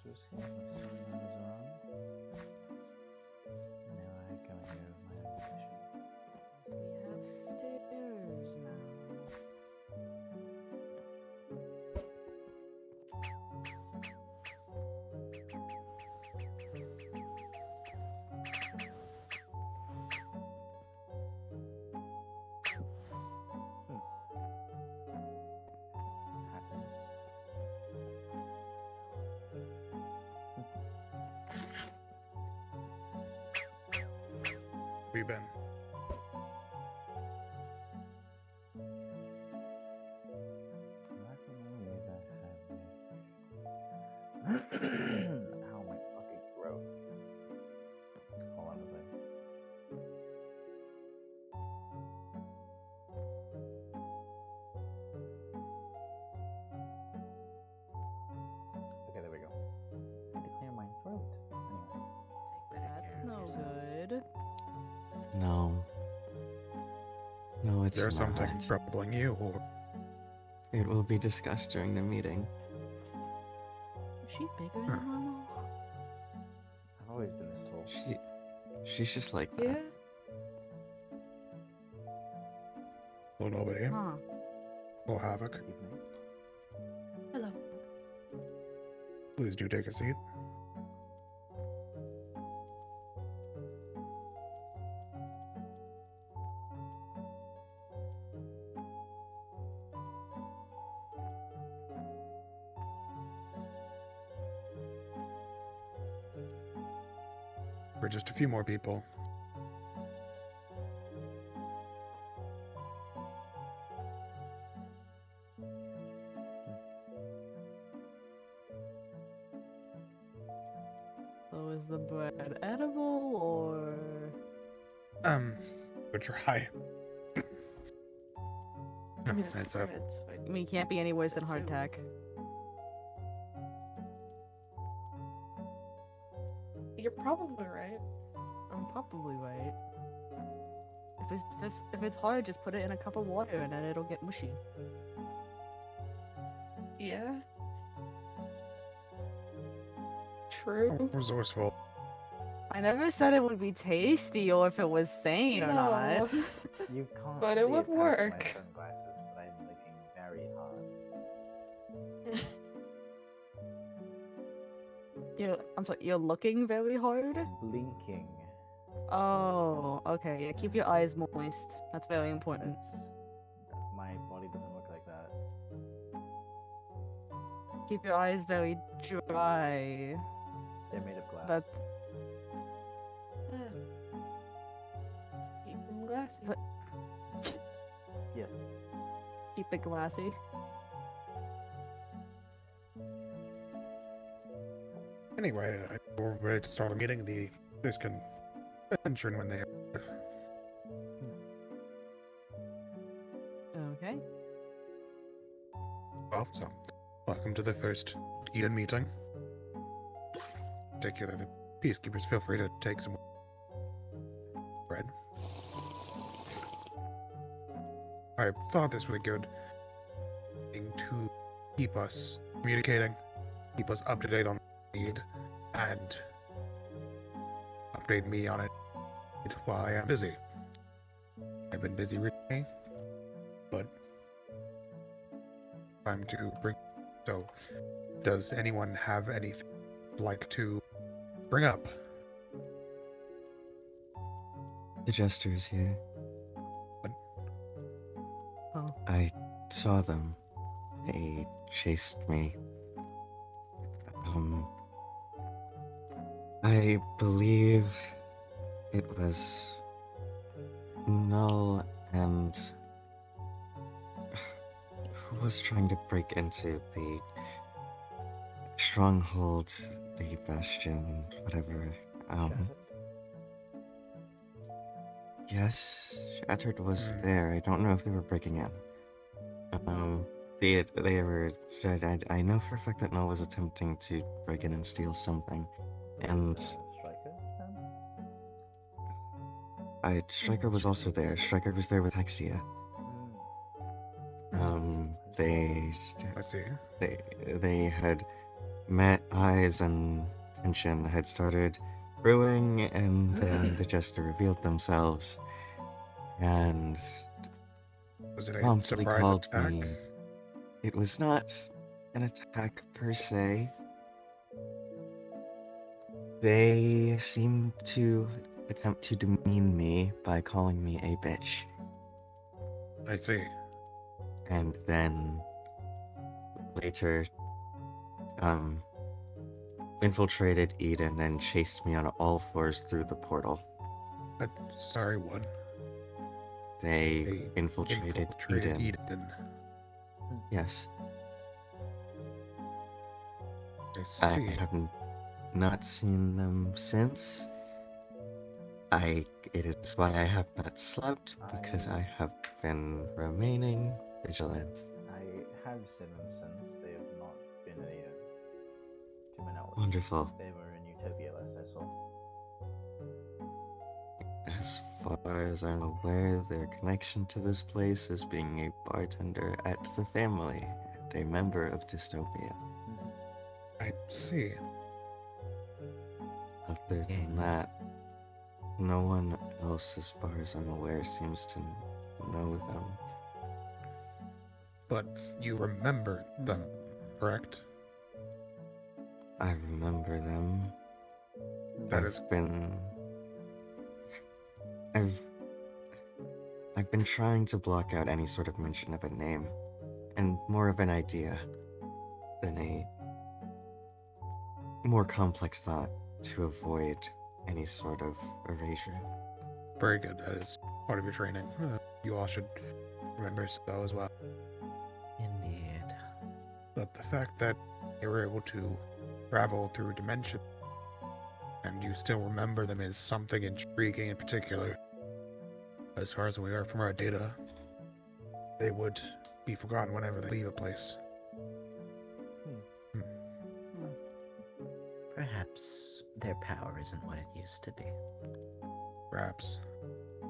was here. Let's turn those on. Now I come in here with my own mission. We have stairs now. Happens. Where you been? Not gonna leave that habit. Ow, my fucking throat. Hold on a second. Okay, there we go. I had to clear my throat. Anyway. That's no good. No. No, it's There's not. something troubling you, or It will be discussed during the meeting. Is she bigger than normal? I've always been this tall. She's just like that. Yeah. will nobody Huh. will havoc. Evening. Hello. Please do take a seat. For just a few more people. So is the bread edible or? But try. I mean, That's it's up. bread, so I mean, it can't be any worse than Assume. hardtack. you're probably right. I'm probably right. If it's hard, just put it in a cup of water and then it'll get mushy. Yeah. True. Resourceful. I never said it would be tasty or if it was sane or not. You can't But see it would past my work. sunglasses, but I'm looking very hard. I'm sorry, you're looking very hard? Blinking. Oh, okay. Yeah, keep your eyes moist. That's very important. My body doesn't work like that. Keep your eyes very dry. They're made of glass. That's Keep them glassy. Yes. keep it glassy. Anyway, we're ready to start the meeting. This can mention when they arrive. Okay. Well, so, welcome to the first Eden meeting. Particularly the peacekeepers, feel free to take some bread. I thought this was a good thing to keep us communicating, keep us up to date on need, and update me on it while I am busy. I've been busy recently, but time to bring. So, does anyone have anything like to bring up? The jester is here. Oh. I saw them. They chased me. I believe it was Null and who was trying to break into the stronghold, the bastion, whatever. Yes, Shattered was there. I don't know if they were breaking in. They were said. I know for a fact that Null was attempting to break in and steal something, and Striker? Striker was also there. Striker was there with Hexia. Mm. They I see. they had met eyes and tension had started brewing, and then the jester revealed themselves and Was it a promptly surprise called attack? me. It was not an attack per se. They seemed to attempt to demean me by calling me a bitch, I see. and then later infiltrated Eden and chased me on all fours through the portal. Sorry, what? They They infiltrated infiltrated Eden. Eden. Yes, I I see. have not seen them since. It is why I have not slept, because I have been remaining vigilant. I have seen them since. They have not been in Eden, to my knowledge. Wonderful. They were in Utopia last I saw. As far as I'm aware, their connection to this place is being a bartender at the family and a member of Dystopia. I see. Other than that, no one else, as far as I'm aware, seems to know them. But you remember them, correct? I remember them. That is I've been trying to block out any sort of mention of a name, and more of an idea than a more complex thought to avoid any sort of erasure. very good. That is part of your training. You all should remember so as well. Indeed. But the fact that you were able to travel through dimension and you still remember them is something intriguing in particular. As far as we are from our data, they would be forgotten whenever they leave a place. Perhaps their power isn't what it used to be. Perhaps.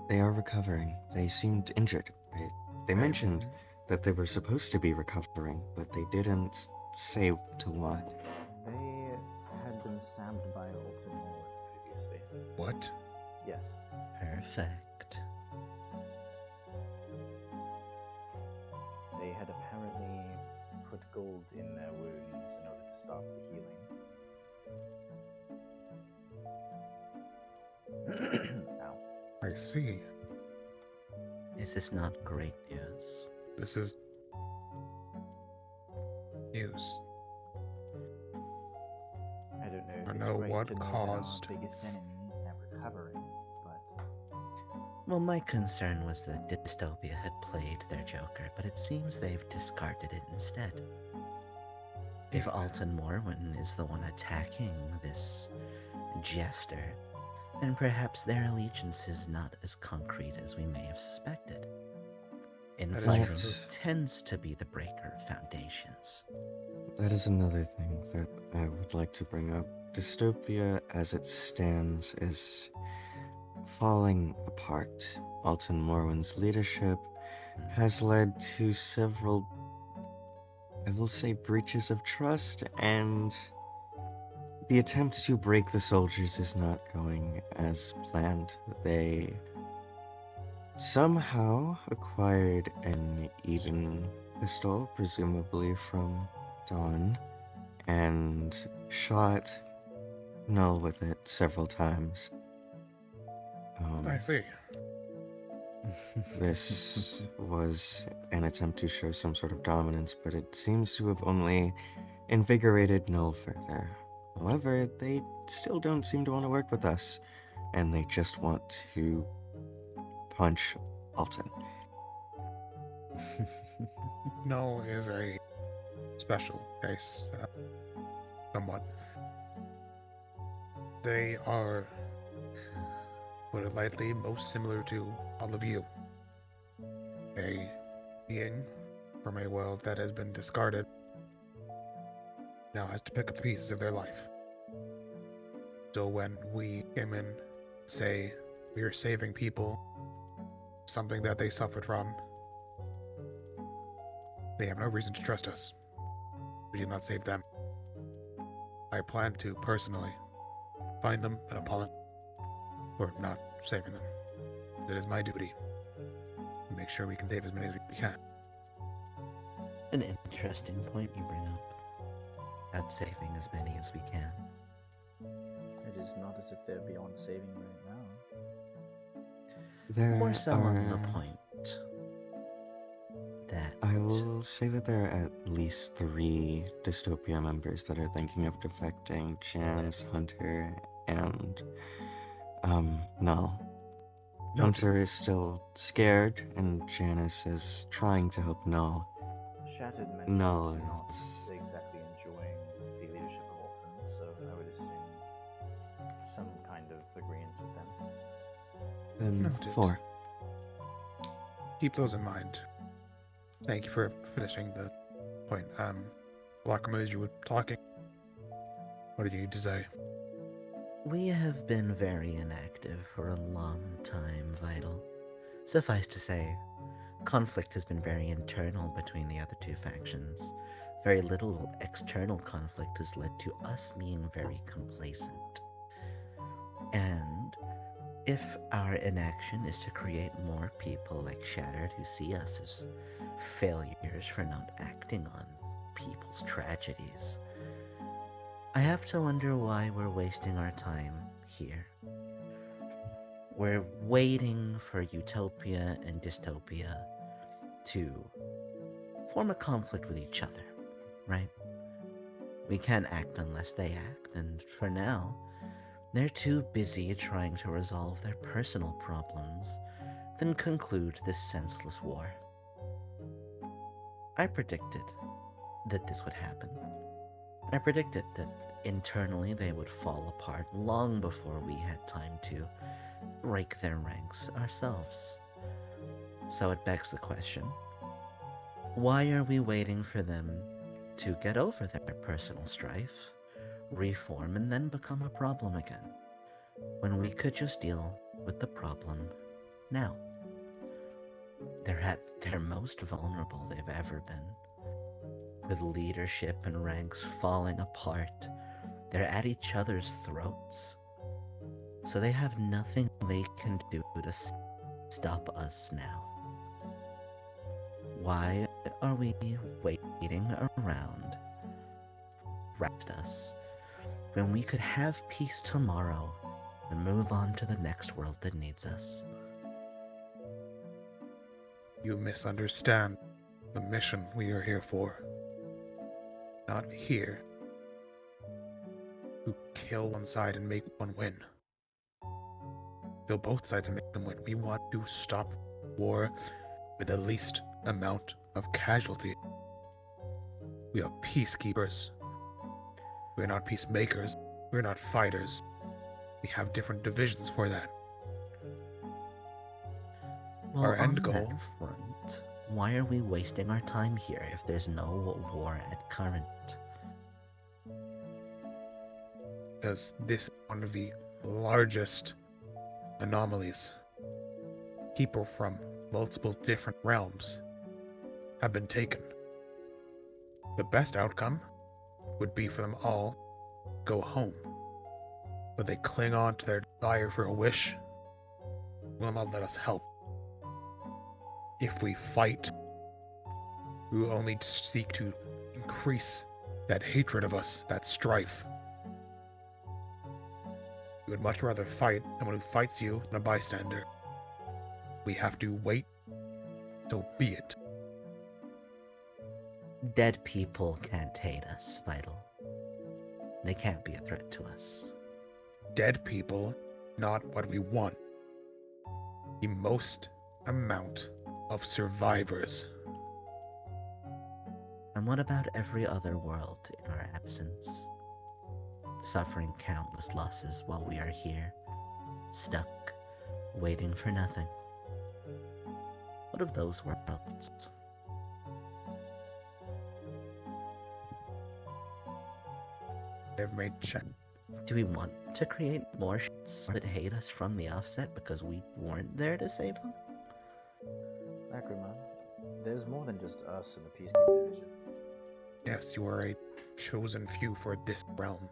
They are recovering. They seemed injured. They mentioned that they were supposed to be recovering, but they didn't say to what. They had been stabbed by Alton Morwood previously. What? Yes. Perfect. They had apparently put gold in their wounds in order to stop the healing. Ow. I see. Is this not great news? This is news. I don't know if I it's know great what to know caused- that our biggest enemy is now recovering, but Well, my concern was that Dystopia had played their Joker, but it seems they've discarded it instead. If Alton Morwen is the one attacking this jester, then perhaps their allegiance is not as concrete as we may have suspected. is Infighting true. tends to be the breaker of foundations. That is another thing that I would like to bring up. Dystopia, as it stands, is falling apart. Alton Morwen's leadership has led to several, I will say, breaches of trust, and the attempt to break the soldiers is not going as planned. They somehow acquired an Eden pistol, presumably from Dawn, and shot Null with it several times. I see. This was an attempt to show some sort of dominance, but it seems to have only invigorated Null further. However, they still don't seem to want to work with us, and they just want to punch Alton. Null is a special case, somewhat. They are, put it lightly, most similar to all of you. A being from a world that has been discarded now has to pick up the pieces of their life. So when we came in, say we are saving people, something that they suffered from, they have no reason to trust us. We did not save them. I plan to personally find them and apologize for not saving them. It is my duty to make sure we can save as many as we can. An interesting point you bring up. About saving as many as we can. It is not as if they're beyond saving right now. There More so are... on the point that I will say that there are at least 3 Dystopia members that are thinking of defecting: Janice, Hunter, and Null. No. Hunter is still scared, and Janice is trying to help Null. Shattered mentioned No, not it's- exactly enjoying the leadership of Alton, so I would assume some kind of agreement with them. Then Noted. 4. Keep those in mind. Thank you for finishing the point. Wakama, as you were talking, what did you need to say? we have been very inactive for a long time, Vital. Suffice to say, conflict has been very internal between the other 2 factions. Very little external conflict has led to us being very complacent. And if our inaction is to create more people like Shattered who see us as failures for not acting on people's tragedies, I have to wonder why we're wasting our time here. We're waiting for utopia and dystopia to form a conflict with each other, right? We can't act unless they act, and for now, they're too busy trying to resolve their personal problems than conclude this senseless war. I predicted that this would happen. I predicted that internally they would fall apart long before we had time to break their ranks ourselves. So it begs the question, why are we waiting for them to get over their personal strife, reform, and then become a problem again, when we could just deal with the problem now? They're at their most vulnerable they've ever been, with leadership and ranks falling apart. They're at each other's throats, so they have nothing they can do to stop us now. Why are we waiting around, rest us, when we could have peace tomorrow and move on to the next world that needs us? You misunderstand the mission we are here for. Not here to kill one side and make one win. Kill both sides and make them win. We want to stop war with the least amount of casualty. We are peacekeepers. We're not peacemakers. We're not fighters. We have different divisions for that. Well, Our end on goal- that front, why are we wasting our time here if there's no war at current? Because this is one of the largest anomalies. People from multiple different realms have been taken. The best outcome would be for them all go home. But they cling on to their desire for a wish, will not let us help. If we fight, we will only seek to increase that hatred of us, that strife. We would much rather fight someone who fights you than a bystander. We have to wait, so be it. Dead people can't hate us, Vital. They can't be a threat to us. Dead people, not what we want. The most amount of survivors. And what about every other world in our absence? Suffering countless losses while we are here, stuck, waiting for nothing. What of those worlds? They've made check. Do we want to create more shits that hate us from the offset because we weren't there to save them? Lacrima, there's more than just us in the Peacekeeper Division. Yes, you are a chosen few for this realm.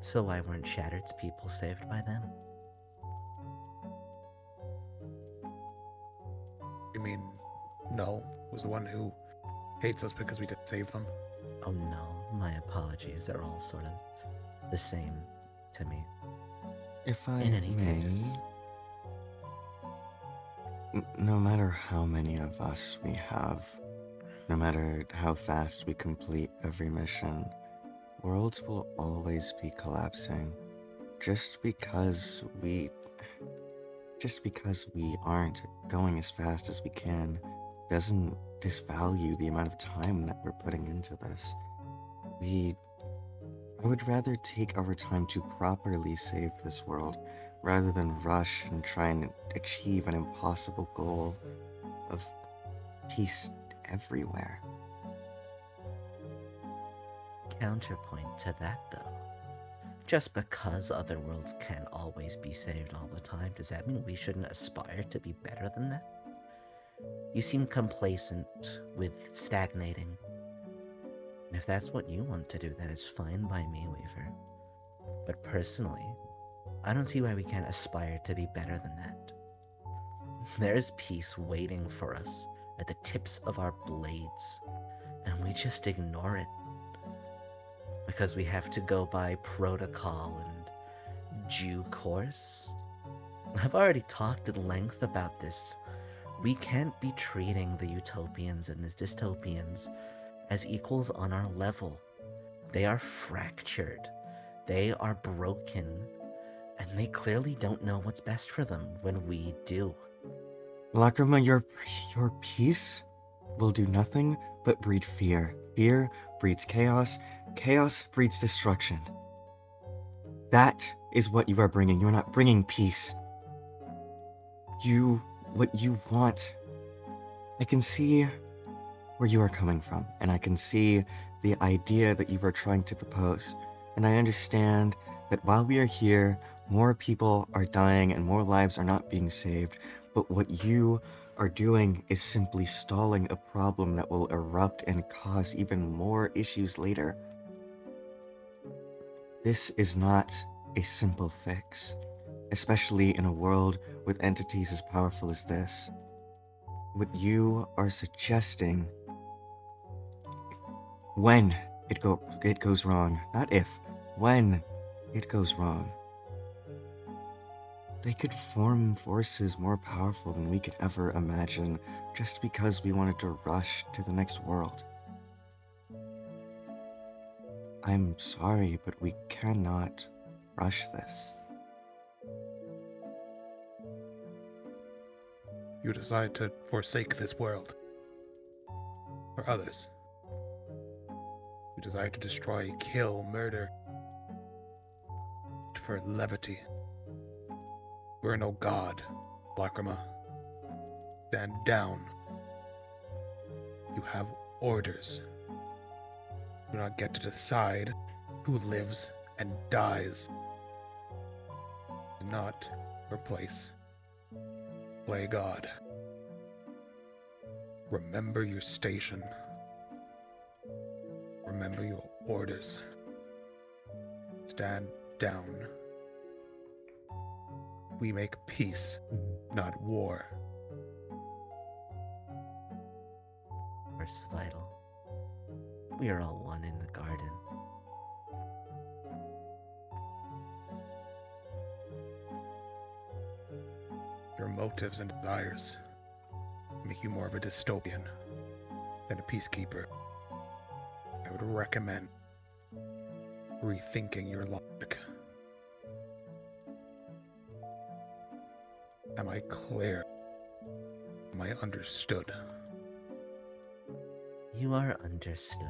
So why weren't Shattered's people saved by them? You mean Null was the one who hates us because we didn't save them? Oh no, my apologies. They're all sort of the same to me. If I In any may, case. no matter how many of us we have, no matter how fast we complete every mission, worlds will always be collapsing. Just because we aren't going as fast as we can doesn't disvalue the amount of time that we're putting into this. I would rather take our time to properly save this world rather than rush and try and achieve an impossible goal of peace everywhere. Counterpoint to that, though. Just because other worlds can't always be saved all the time, does that mean we shouldn't aspire to be better than that? You seem complacent with stagnating. And if that's what you want to do, that is fine by me, Weaver. But personally, I don't see why we can't aspire to be better than that. There's peace waiting for us at the tips of our blades, and we just ignore it. Because we have to go by protocol and due course. I've already talked at length about this. We can't be treating the utopians and the dystopians as equals on our level. They are fractured. They are broken. And they clearly don't know what's best for them when we do. Lacrima, your peace will do nothing but breed fear. Fear breeds chaos. Chaos breeds destruction. That is what you are bringing. You're not bringing peace. What you want. I can see where you are coming from, and I can see the idea that you are trying to propose. And I understand that while we are here, more people are dying and more lives are not being saved. But what you are doing is simply stalling a problem that will erupt and cause even more issues later. This is not a simple fix, especially in a world with entities as powerful as this. What you are suggesting, when it goes wrong, not if, when it goes wrong, they could form forces more powerful than we could ever imagine just because we wanted to rush to the next world. I'm sorry, but we cannot rush this. You decide to forsake this world for others. You desire to destroy, kill, murder for levity. We're no god, Lacrima. Stand down. You have orders. You do not get to decide who lives and dies. It's not your place. Play God. Remember your station. Remember your orders. Stand down. We make peace, not war. Course, Vital. We are all one in the garden. Your motives and desires make you more of a dystopian than a peacekeeper. I would recommend rethinking your logic. Am I clear? Am I understood? You are understood,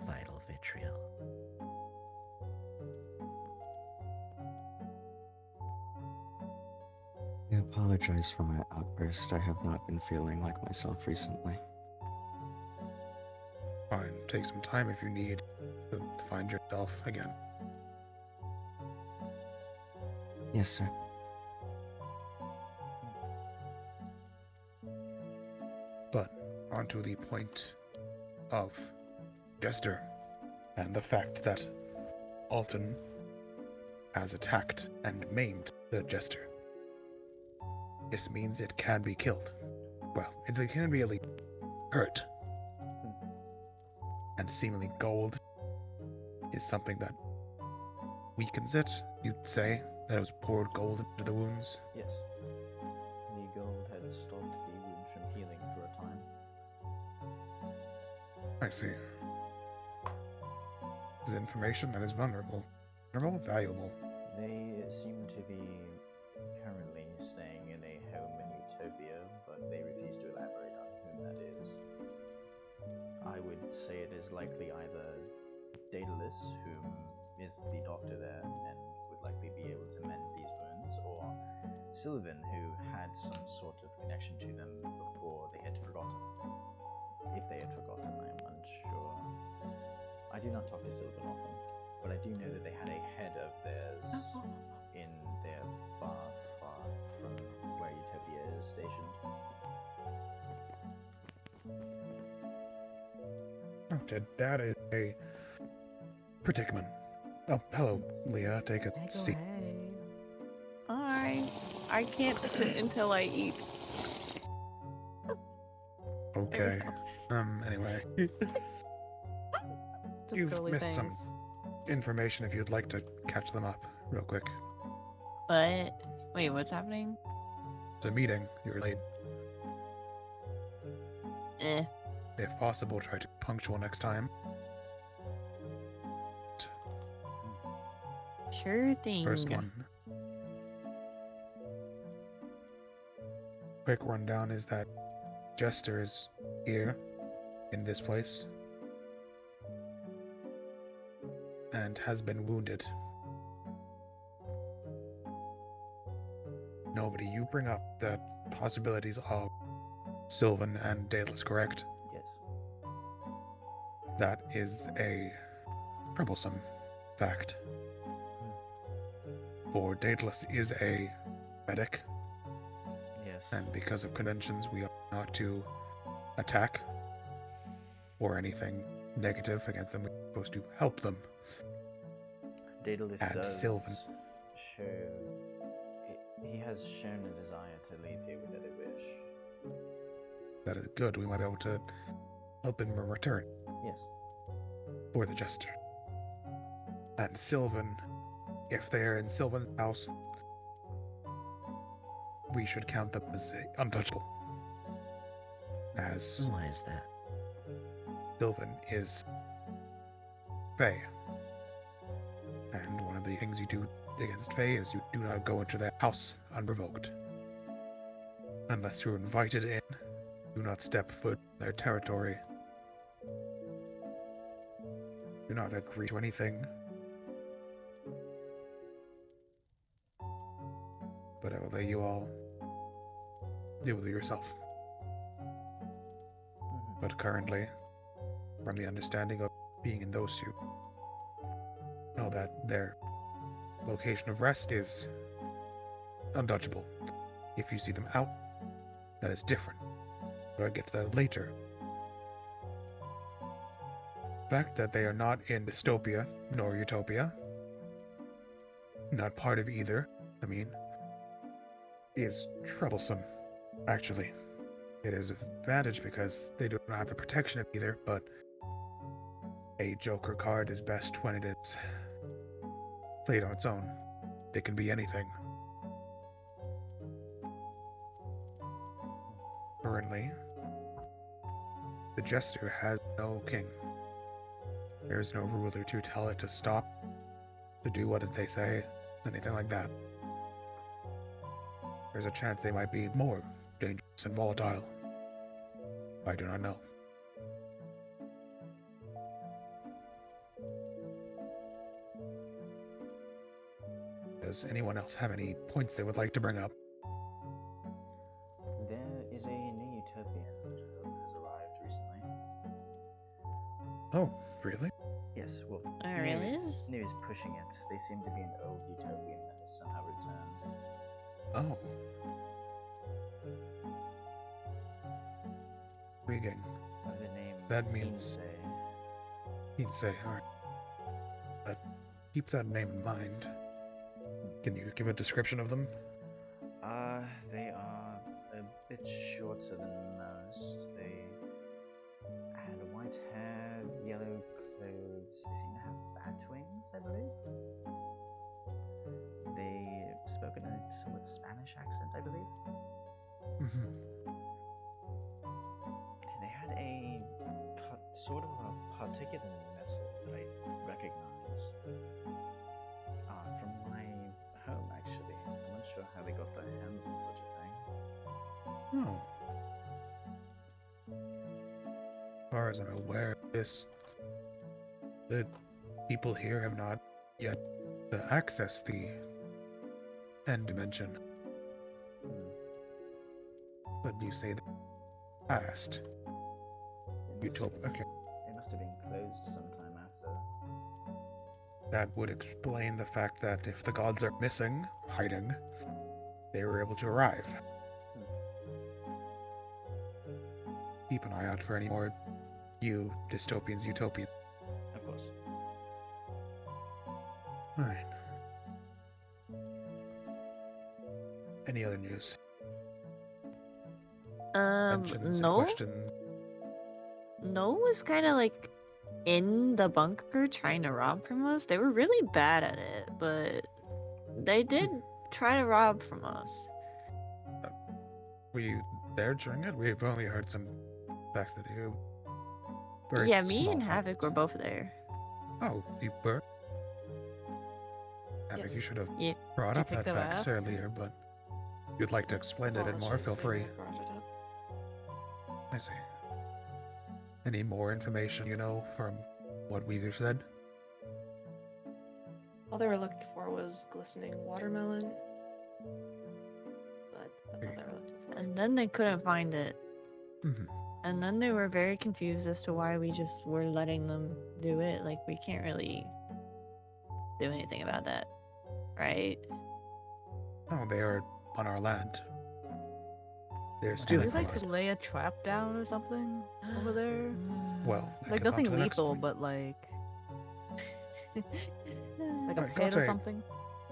Vital Vitriol. I apologize for my outburst. I have not been feeling like myself recently. Fine, take some time if you need to find yourself again. Yes, sir. But onto the point of Jester and the fact that Alton has attacked and maimed the jester. This means it can be killed. Well, it can be at least hurt. And seemingly gold is something that weakens it, you'd say, that it was poured gold into the wounds. Yes. The gold had stopped the wound from healing for a time. I see. This is information that is vulnerable. Vulnerable? Valuable. They seem to be currently staying in a home in Utopia, but they refuse to elaborate on whom that is. I would say it is likely either Daedalus, whom is the doctor there and would likely be able to mend these wounds, or Sylvan, who had some sort of connection to them before they had forgotten. If they had forgotten, I'm unsure. I do not talk to Sylvan often, but I do know that they had a head of theirs in their far, far from where Utopia is stationed. Okay, that is a predicament. Oh, hello, Leah. Take a seat. I can't sit until I eat. Okay. Anyway, Just you've girly missed some things. information if you'd like to catch them up real quick. What? Wait, what's happening? It's a meeting. You're late. Eh. If possible, try to be punctual next time. Sure thing. First one. Quick rundown is that Jester is here in this place and has been wounded. Nobody, you bring up the possibilities of Sylvan and Daedalus, correct? Yes. That is a troublesome fact. For Daedalus is a medic, Yes. and because of conventions, we are not to attack or anything negative against them. We're supposed to help them. Daedalus and does Sylvan. show. He has shown a desire to leave here without a wish. That is good. We might be able to help him in return Yes. for the Jester. And Sylvan, if they are in Sylvan's house, we should count them as untouchable. As Why is that? Sylvan is Fae. And one of the things you do against Fae is you do not go into their house unprovoked. Unless you're invited in, do not step foot in their territory. Do not agree to anything. But I will let you all deal with it yourself. But currently, from the understanding of being in those two, know that their location of rest is untouchable. If you see them out, that is different. But I'll get to that later. The fact that they are not in dystopia nor utopia, not part of either, is troublesome, actually. It is an advantage because they do not have the protection of either, but a Joker card is best when it is played on its own. It can be anything. Currently, the Jester has no king. There is no ruler to tell it to stop, to do what they say, anything like that. There's a chance they might be more dangerous and volatile. I do not know. Does anyone else have any points they would like to bring up? There is a new utopian who has arrived recently. Oh, really? Yes, well, Oh, really? New is pushing it. They seem to be an old utopian that has somehow returned. Oh. Intriguing. The name That means- He'd say, alright. But keep that name in mind. Can you give a description of them? They are a bit shorter than most. They had white hair, yellow clothes. They seem to have bat wings, I believe. They spoke in a somewhat Spanish accent, I believe. Mm-hmm. And they had a sort of a particular metal that I recognize from my home, actually. I'm not sure how they got their hands on such a thing. Oh. As far as I'm aware, the people here have not yet accessed the end dimension. But you say the past. Okay. It must have been closed sometime after. That would explain the fact that if the gods are missing, hiding, they were able to arrive. Keep an eye out for any more dystopians, utopians. Of course. Alright. Any other news? Mentions, No. questions? No was kind of like in the bunker trying to rob from us. They were really bad at it, but they did try to rob from us. Were you there during it? We've only heard some facts that you. Yeah, me and Havoc were both there. Oh, you were? Havoc, Yes. you should have Yeah. brought Did you up kick that their fact ass? earlier, but if you'd like to explain it in more, feel free. I see. Any more information you know from what we've said? All they were looking for was glistening watermelon. But that's all they were looking for. And then they couldn't find it. Mm-hmm. And then they were very confused as to why we just were letting them do it. Like, we can't really do anything about that, right? Oh, they are on our land. They're Do stealing we from like us. lay a trap down or something over there? Well, that Like gets on to nothing the next lethal, point. but like a Alright, pit got or a- something.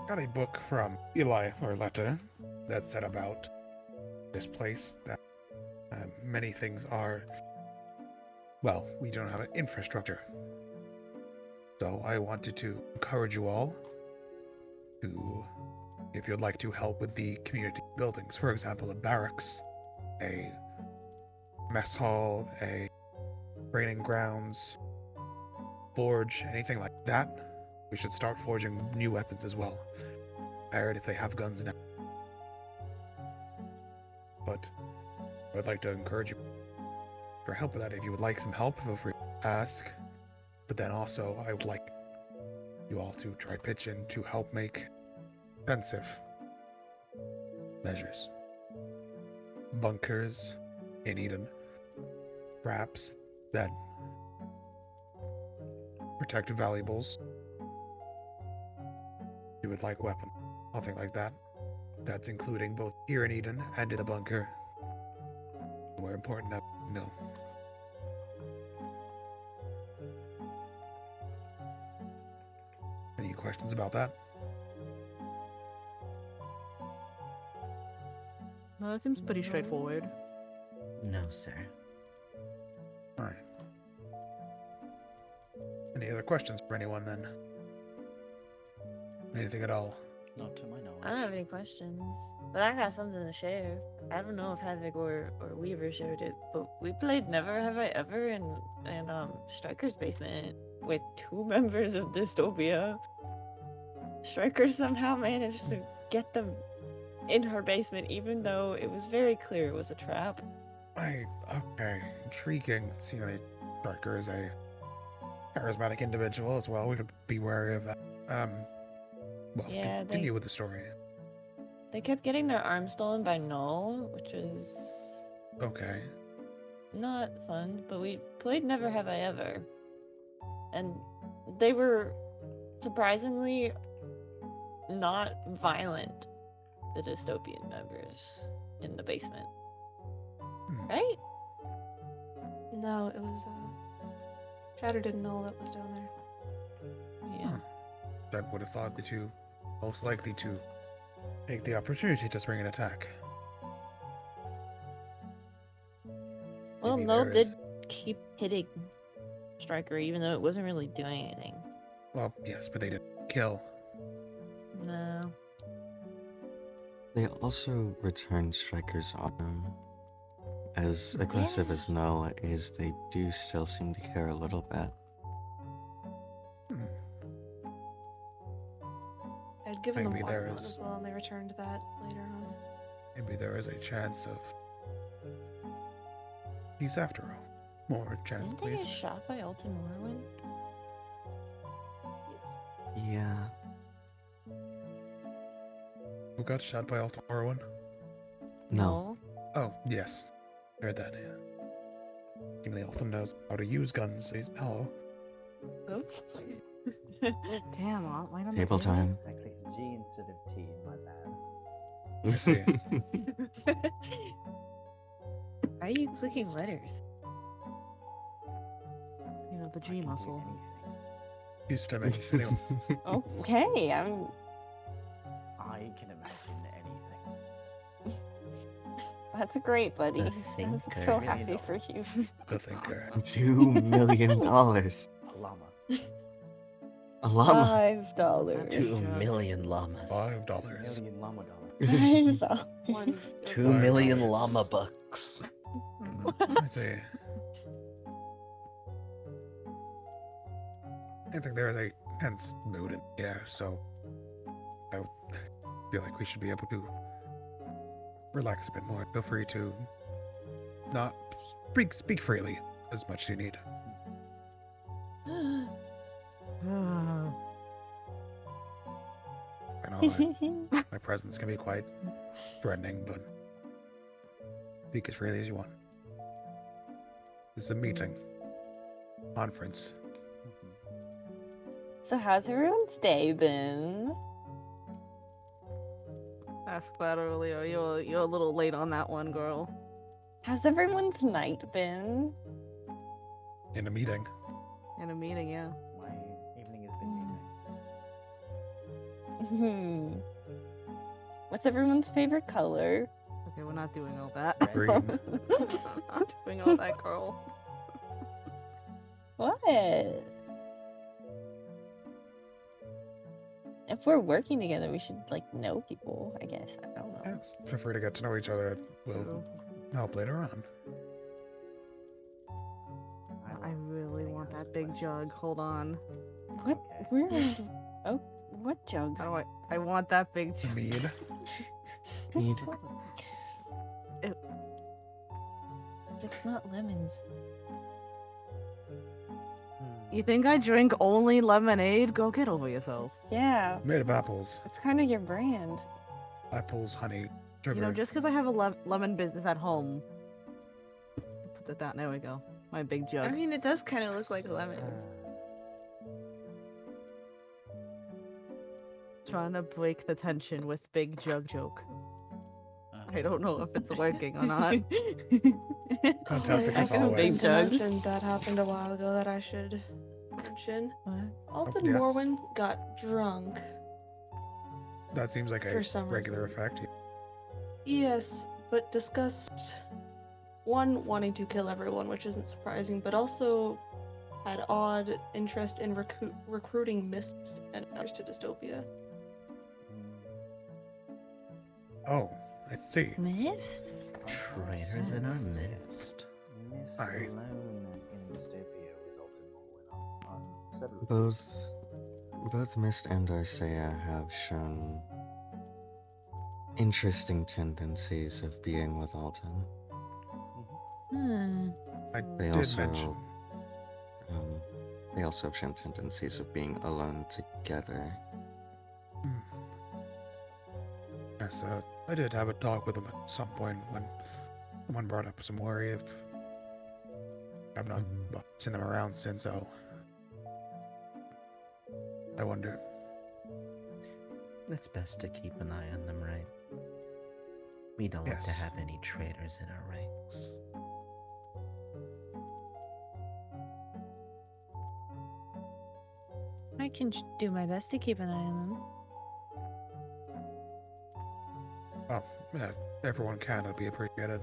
Got a book from Eli or Letta that said about this place that many things are. Well, we don't have an infrastructure. So I wanted to encourage you all to, if you'd like to help with the community buildings, for example, a barracks, a mess hall, a training grounds, forge, anything like that, we should start forging new weapons as well. Prepared if they have guns now. But I'd like to encourage you for help with that. If you would like some help, feel free to ask. But then also, I would like you all to try pitch in to help make defensive measures. Bunkers in Eden. Traps that protect valuables. You would like weapons. Nothing like that. That's including both here in Eden and in the bunker. More important that we know. Any questions about that? No, that seems pretty straightforward. No, sir. Alright. Any other questions for anyone then? Anything at all? Not to my knowledge. I don't have any questions, but I got something to share. I don't know if Havoc or Weaver shared it, but we played Never Have I Ever in Striker's basement with 2 members of Dystopia. Striker somehow managed to get them in her basement, even though it was very clear it was a trap. Okay, intriguing. Seeing that Striker is a charismatic individual as well, we should be wary of that. Well, Yeah, continue with the story. They kept getting their arms stolen by Null, which was Okay. not fun, but we played Never Have I Ever. And they were surprisingly not violent, the dystopian members in the basement. Right? No, it was Shatter didn't know that was down there. Yeah. I would have thought the two most likely to take the opportunity to spring an attack. Well, Maybe Null there did is- keep hitting Striker, even though it wasn't really doing anything. Well, yes, but they didn't kill. No. They also returned Striker's arm. As aggressive as Null is, they do still seem to care a little bit. Hmm. I'd given them Maybe there watermelon is- as well, and they returned that later on. Maybe there is a chance of peace after all. More chance, Didn't they get please. shot by Alton Morrowind? Yes. Yeah. Who got shot by Alton Morrowind? No. Oh, yes. Heard that, yeah. Even the Alton knows how to use guns. He's hello. Oops. Damn, why not? Table time. I clicked G instead of T, my bad. I see. Why are you clicking letters? You know, the I G can do muscle. anything. Used to me. Anyway, Okay, I can imagine anything. that's great, buddy. The I'm thinker. so $1 happy million. for you. the thinker. $2 million. A llama. A llama. $5. 2 million llamas. $5. Million llama dollar. $5. One, 2 million $5. llama bucks. I see. I think there is a tense mood in the air, so I feel like we should be able to relax a bit more. Feel free to not speak freely as much as you need. I know my presence can be quite threatening, but speak as freely as you want. This is a meeting, conference. So how's everyone's day been? Asked that earlier. You're a little late on that one, girl. How's everyone's night been? In a meeting. In a meeting, yeah. My evening has been meeting. What's everyone's favorite color? Okay, we're not doing all that. Green. Not doing all that, girl. What? If we're working together, we should like know people, I guess. I don't know. Yes, feel free to get to know each other. We'll help later on. I really want that big jug. Hold on. What? Okay. Where? Oh, what jug? How do I want that big jug. Mead. Mead. It's not lemons. You think I drink only lemonade? Go get over yourself. Yeah, Made of apples. it's kind of your brand. Apples, honey, sugar. You know, just because I have a lemon business at home. Put that down. There we go. My big jug. I mean, it does kind of look like lemons. Trying to break the tension with big jug joke. I don't know if it's working or not. Fantastic I as can always. mention that happened a while ago that I should mention. Alton yes. Morwen got drunk. That seems like a For some regular reason. effect. Yes, but discussed one wanting to kill everyone, which isn't surprising, but also had odd interest in recruiting mists and others to dystopia. Oh, I see. Mist? Traitors in our midst. Miss Aye. alone in dystopia with Alton Morrowind on several Both Mist and Arcea have shown interesting tendencies of being with Alton. Hmm. I They did also mention. they also have shown tendencies of being alone together. Hmm. Yes, I did have a talk with them at some point when someone brought up some worry if I've not seen them around since, so I wonder. It's best to keep an eye on them, right? We don't like to Yes. have any traitors in our ranks. I can do my best to keep an eye on them. Oh, yeah, everyone can. That'd be appreciated.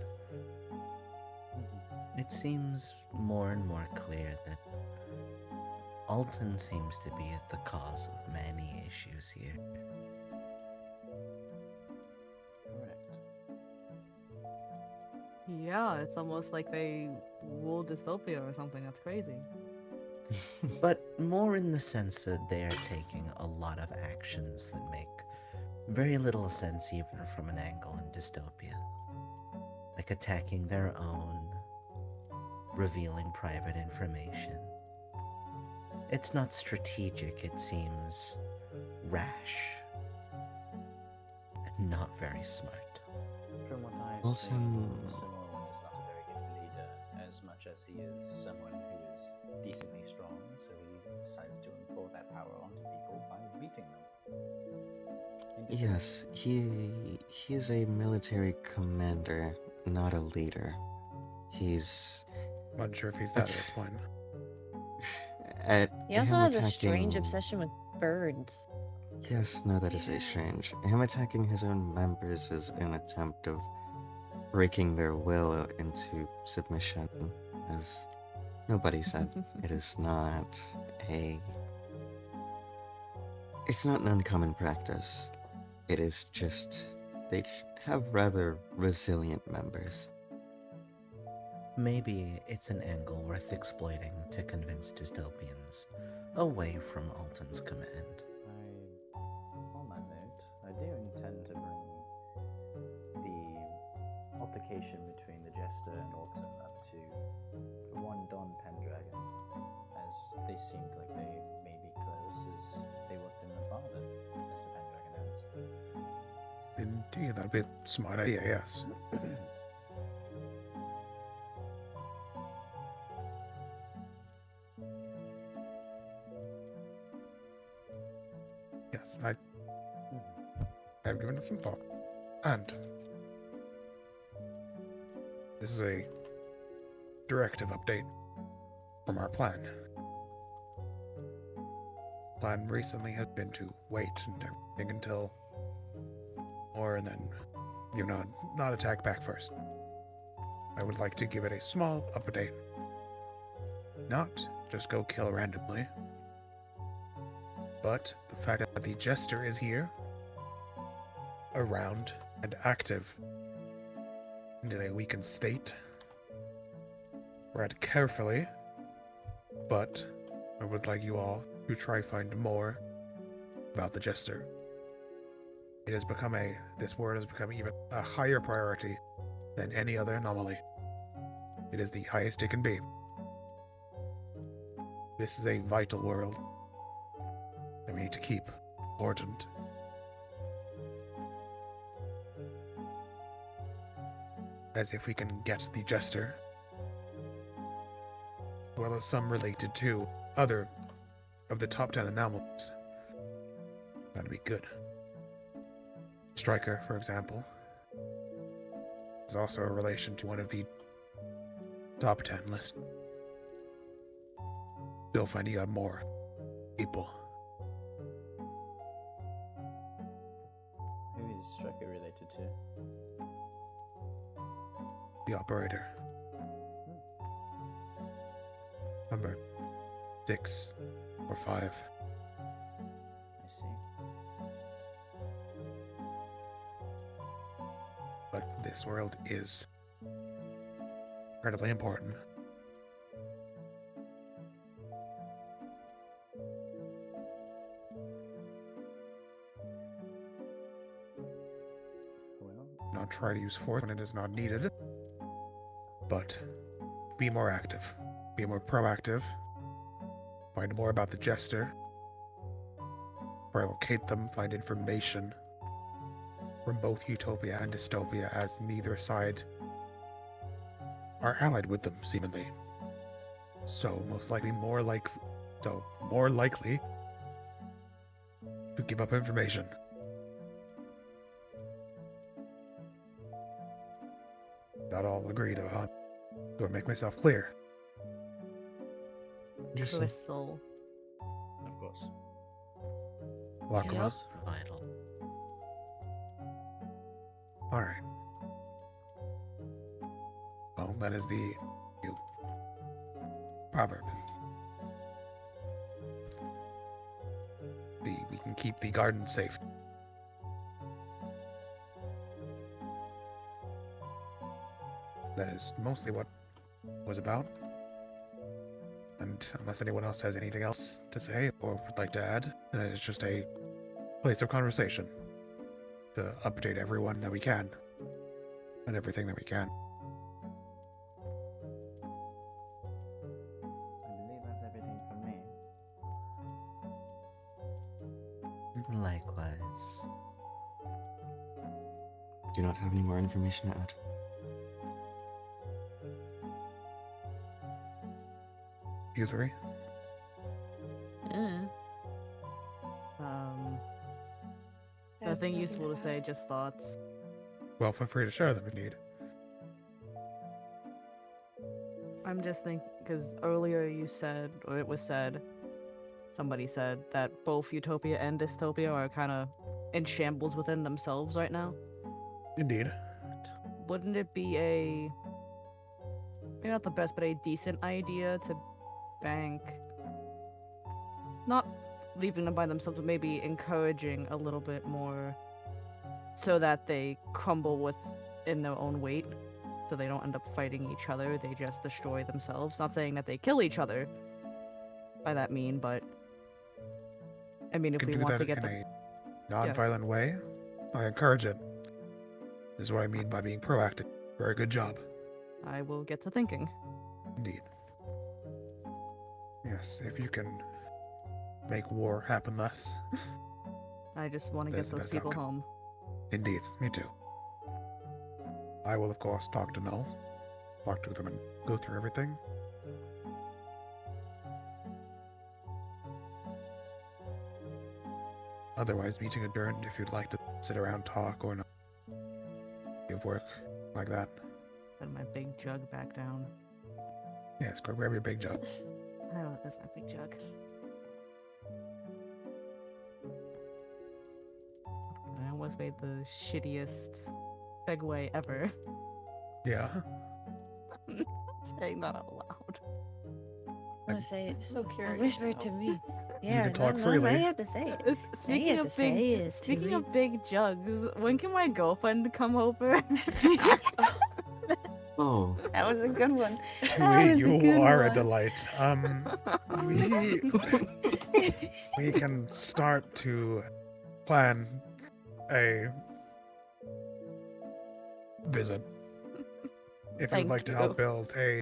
It seems more and more clear that Alton seems to be at the cause of many issues here. Correct. Yeah, it's almost like they rule dystopia or something. That's crazy. But more in the sense that they are taking a lot of actions that make very little sense even from an angle in dystopia. Like attacking their own, revealing private information. It's not strategic, it seems rash, and not very smart. From what I've Also- seen, Mr. Morwen is not a very good leader, as much as he is someone who is decently strong, so he decides to import that power onto people by beating them. Yes, he is a military commander, not a leader. He's Unsure if he's that at this point. at He also him has a strange attacking- obsession with birds. Yes, no, that is very strange. Him attacking his own members is an attempt of breaking their will into submission, as nobody said. It is not a... It's not an uncommon practice. It is just... They have rather resilient members. Maybe it's an angle worth exploiting to convince dystopians away from Alton's command. On that note, I do intend to bring the altercation between the Jester and Alton up to one Don Pendragon, as they seemed like they may be close, as they worked in the father, Mr. Pendragon owns. Indeed, that'd be a smart idea, yes. Yes, I have given it some thought. And this is a directive update from our plan. Plan recently has been to wait and everything until and then not attack back first. I would like to give it a small update. Not just go kill randomly, but the fact that the Jester is here, around, and active, and in a weakened state. Read carefully, but I would like you all to try find more about the Jester. This word has become even a higher priority than any other anomaly. It is the highest it can be. This is a vital world that we need to keep important. As if we can get the Jester, as well as some related to other of the top 10 anomalies, that'd be good. Striker, for example, is also a relation to one of the top 10 list. Still finding out more people. Who is Striker related to? The operator. Number 6 or 5. I see. But this world is incredibly important. Well, Not try to use force when it is not needed, but be more active, be more proactive, find more about the Jester, locate them, find information from both Utopia and Dystopia, as neither side are allied with them, seemingly. So more likely to give up information. That all agreed upon. Do I make myself clear? Just Crystal. of course. Lock 'em up. Vital. Alright. Well, that is the new proverb. We can keep the garden safe. That is mostly what it was about. And unless anyone else has anything else to say or would like to add, then it is just a place of conversation to update everyone that we can and everything that we can. I believe that's everything from me. Likewise. Do not have any more information to add. You three? Nothing useful to say, just thoughts. Well, feel free to share them if you need. I'm just thinking, because earlier you said, or it was said, somebody said that both utopia and dystopia are kind of in shambles within themselves right now. Indeed. Wouldn't it be a, maybe not the best, but a decent idea to bank, not leaving them by themselves, but maybe encouraging a little bit more so that they crumble within their own weight, so they don't end up fighting each other, they just destroy themselves. Not saying that they kill each other by that mean, but I mean, if Can we do want that to get in the a non-violent way. I encourage it. This is what I mean by being proactive. Very good job. I will get to thinking. Indeed. Yes, if you can make war happen less. I just want to get That's the those best people outcome. home. Indeed, me too. I will, of course, talk to Null. Talk to them and go through everything. Otherwise, meeting adjourned if you'd like to sit around, talk, or not. Give work like that. Put my big jug back down. Yes, go grab your big jug. Oh, that's my big jug. I almost made the shittiest segue ever. Yeah. Saying that out loud. I want to say it. So curious. Whisper it to me. You Yeah, can talk no, freely. I had to say it. Speaking have of to say big, it to speaking me. of big jugs, when can my girlfriend come over? Oh, That was a good one. That was a You good are a one. delight. We can start to plan a visit. If Thank you'd like to you. help build a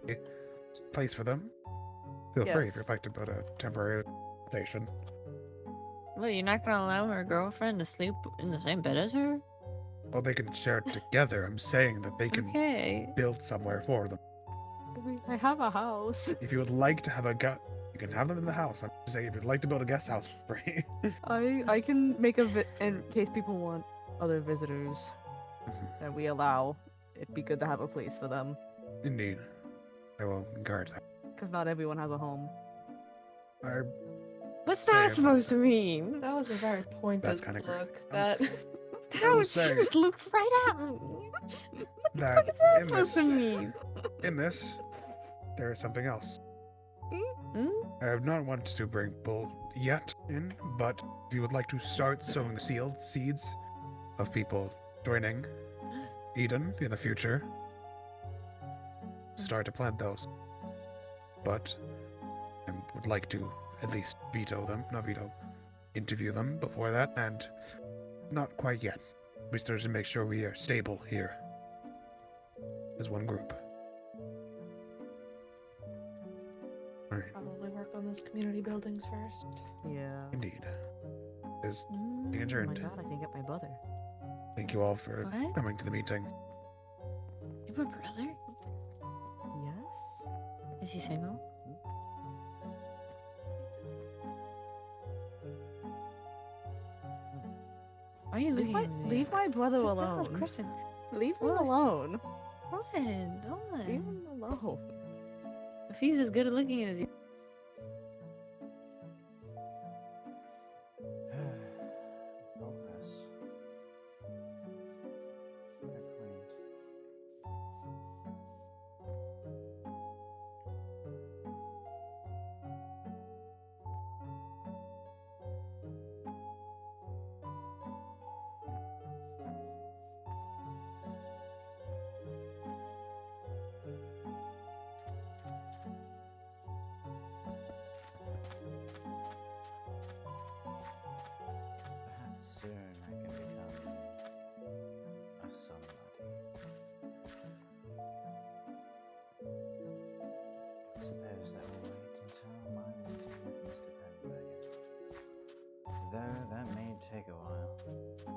place for them, feel free. If Yes. you'd like to build a temporary station. Well, you're not gonna allow her girlfriend to sleep in the same bed as her? Well, they can share it together. I'm saying that they can Okay. build somewhere for them. I have a house. If you would like to have you can have them in the house. I'm just saying, if you'd like to build a guest house for free. I can make in case people want other visitors that we allow. It'd be good to have a place for them, Indeed. I will encourage that. because not everyone has a home. I What's Say that it. supposed to mean? That was a very pointed That's kinda crazy. look. That That was say- she just looked right at me. What the that fuck is that in supposed to this- mean? In this, there is something else. Hmm? I have not wanted to bring Bull yet in, but if you would like to start sowing seeds of people joining Eden in the future, start to plant those. But I would like to at least interview them before that, and not quite yet. We started to make sure we are stable here as one group. Alright, probably work on those community buildings first. Yeah. indeed. Is Oh my adjourned. god, I can get my brother. Thank you all for What? coming to the meeting. You have a brother? Yes. Is he single? Why are you looking at me? Leave my brother It's a valid alone. question. Leave him What? alone. What? Leave Don't. him alone. If he's as good looking as you. Progress. though that may take a while.